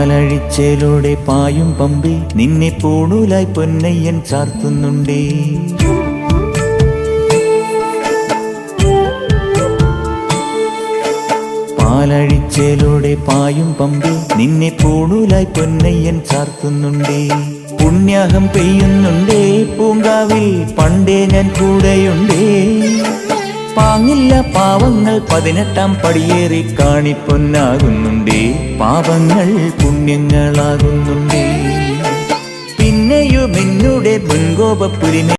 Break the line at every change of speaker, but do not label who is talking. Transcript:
പാലഴിച്ചേലൂടെ പായും പമ്പി നിന്നെ പൂണൂലായി പൊന്നയ്യൻ ചാർത്തുന്നുണ്ടേ. പാലഴിച്ചേലൂടെ പായും പമ്പി നിന്നെ പൂണൂലായി പൊന്നയ്യൻ ചാർത്തുന്നുണ്ടേ. പുണ്യാഹം പെയ്യുന്നുണ്ടേ പൂങ്കാവിൽ പണ്ടേ ഞാൻ കൂടെയുണ്ടേ. പാങ്ങില്ല പാവങ്ങൾ 18-ാം പടിയേറി കാണിപ്പൊന്നാകുന്നുണ്ടേ. പാപങ്ങൾ പുണ്യങ്ങളാകുന്നുണ്ടേ. പിന്നെയും എന്നുടെ മുൻകോപപ്പുരിമ